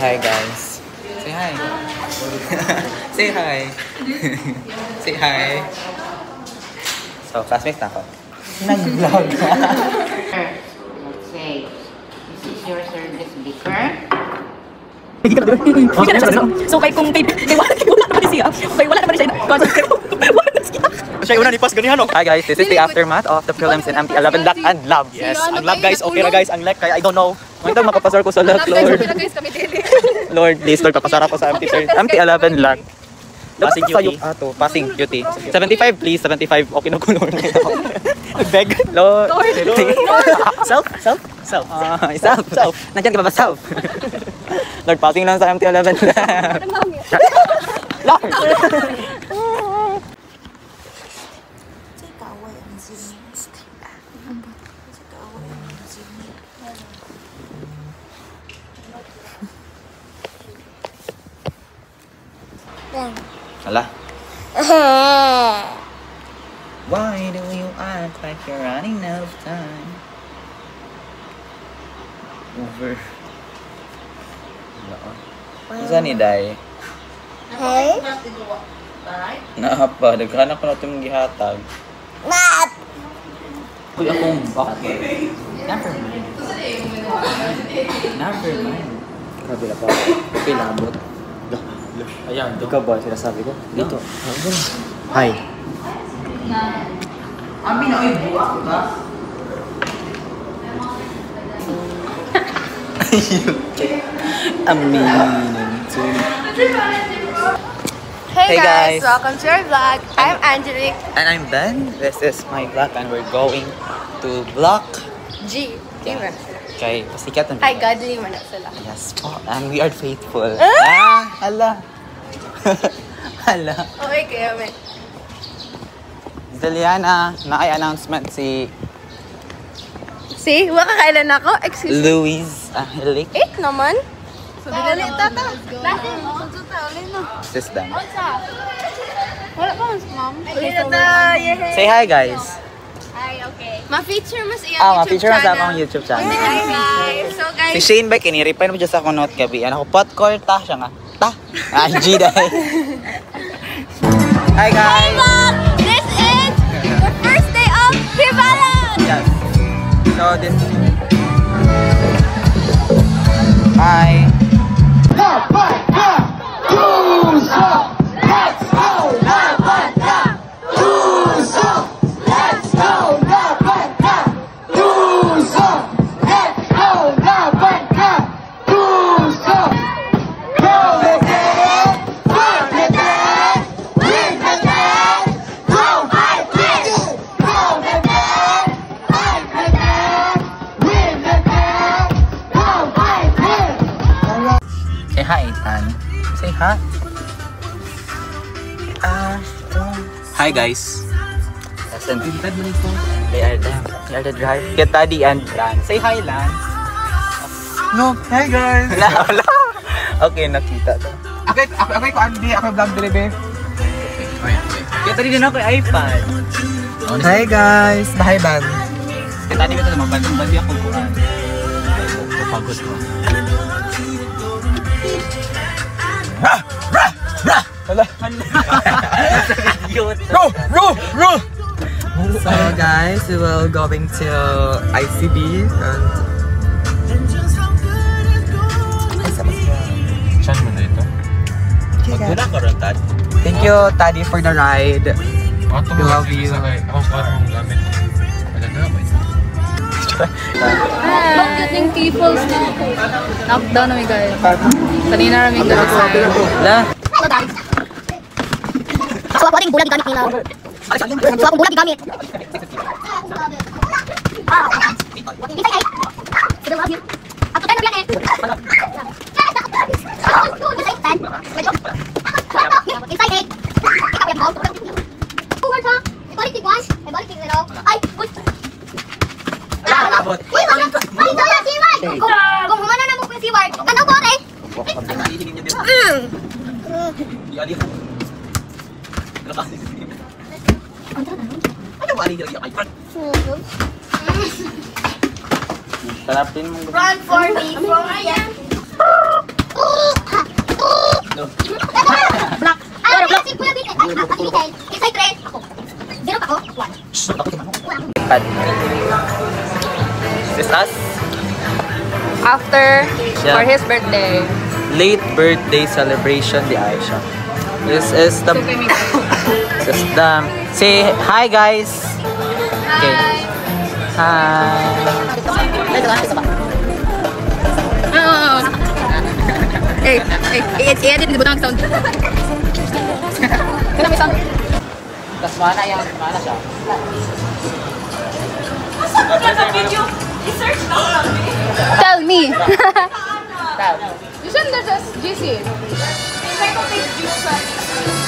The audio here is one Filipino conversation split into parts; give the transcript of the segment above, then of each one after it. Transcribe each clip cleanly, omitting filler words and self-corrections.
hi, guys. Say hi. Say hi. Say hi. So, classmates na ako. Nag-vlog. Let's say, this is your service beaker. So, kay kung wala naman siya. Kay wala naman siya. Siya una ni Pas ganihan. Hi guys, this is the aftermath of the prelims in MT11 Lac and Lab. Yes, ang Lab guys, okay na guys, ang Lac kaya I don't know. Ngayon makapasar ko sa Lac, Lord. Lord, please Lord, papasara ko sa MT11 Lac. Passing duty. Passing duty. 75 please, 75. Okay na ko Lord. Beg. Lord. Self. Nandiyan ka ba self? Lord, passing lang sa MT11 Lac. Lord. Hala. Why do you act like you're running out of time? Over. Isa ni Day. Hey? Naapa, naghanap ko na ito mong gihatag. Map! Uy, akong bakit? Never mind. Never mind. Grabe na pa. Pinabot. Ayan, ikaw ba sinasabi ko? Dito. Hi. Ami na ay buwak ka? Hey guys, welcome to our vlog. I'm Angelique. And I'm Ben. This is my vlog and we're going to Block G. Yeah. Okay, pasikat na. Hi, godly man na sila. Yes po, and we are faithful. Hala. Hala. Okay, kaya may. Zeliana, na-ay announcement si See, makakailan ako? Excuse me. Louise Angelique. 8 naman. So, dili tata. Dati, susuta, ulit no. Sis Dan. Wala pa mas, ma'am. Ulit na, yehey. Say hi, guys. Hi, okay. Ma-feature mo sa iyong Ma-feature mo sa akong YouTube channel. Hi, guys. So, guys. Si Shane Beck, iniripay mo dyan sa akong note gabi. Ano ko, potcore ta siya nga. Ta. G dahil. Hi, guys. Hey, Mom! This is the first day of Hibalan! Yes. So, this... Hi. Say hi, Ethan. Say hi. Hi, guys. Listen. They are the drive. Get Daddy and Lance. Say hi, Lance. No, hi guys! Wala. Okay, nakita to. Ako ko Andy, ako vlog delivery. Kaya tadi din ako yung iPad. Hi guys! Bahay ban. Kaya tadi ko ito naman, bandi ako kuhan. Pagod ko. Wala. Ro! So guys, we will going to ICB and Saan mo na ito? Magkula ko rin, Tad. thank you Taddy for the ride. We love you. Bakit yung peoples na ako? Knockdown namin guys. Kanina namin guys. La. Ako po rin bulag gamit nila. Ako po bulag gamit. Ako tayo na yan eh. Inside egg. Ikaw yan mo. Buwan ka. Ibalik tigwan. Ibalik tigwan. Ay, uy. Uy, balik ka yan, Siward. Kung humana na mo po yung Siward. Kanaw po, eh. Sarapin mo. Run for me from here. Black. Ah, si Kuya Bitel. Ay, Bitel. Isa 3. Ako. 0 pa ako. 1. Pad. This is us. After, Yeah. for his birthday. Late birthday celebration di Aisha. This is the... This is the... Say hi guys! Okay. Hi! I-edit din butang sound. Kaya may sound. Tapos mana siya. Tell me. You send that as GC.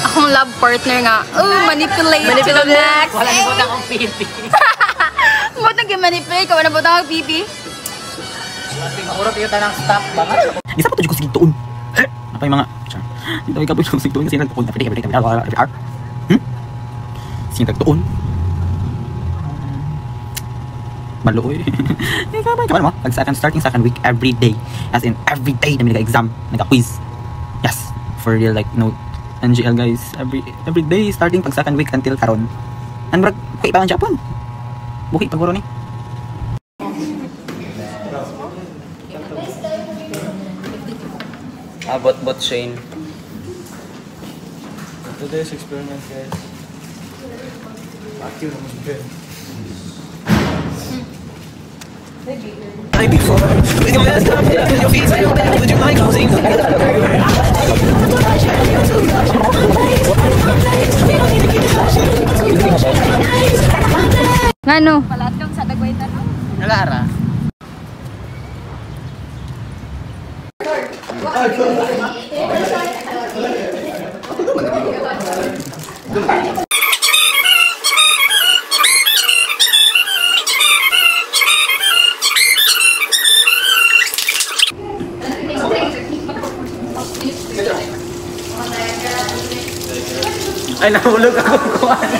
Akong love partner nga. Oh, manipulate to the max. Wala nang butang ang pipi. Butang manipulate ka, wala butang ang pipi. Makurot yung tanang stop ba? Isa pa to ko sige tuon. Apa yung mga... Dito ay kapoy ko sige tuon kasi nagtuon. Everyday. Sige nagtuon. Maluoy. Kaman mo? Pag starting second week, every day. As in, every day na may nag-exam, nag-quiz. Yes. For real, like, no, NGL guys. Every day, starting pag second week until karon. And brag, kay pa man Japan. Buki, pag-waro ni. Bot Shane. Today's experiment, guys. Active naman siya. Night before, with your hands up, with your feet on back, with your mind closing. Ngano? Palat kang sa dagwaytan. Nalara. Ay, nahulog ako kuhan.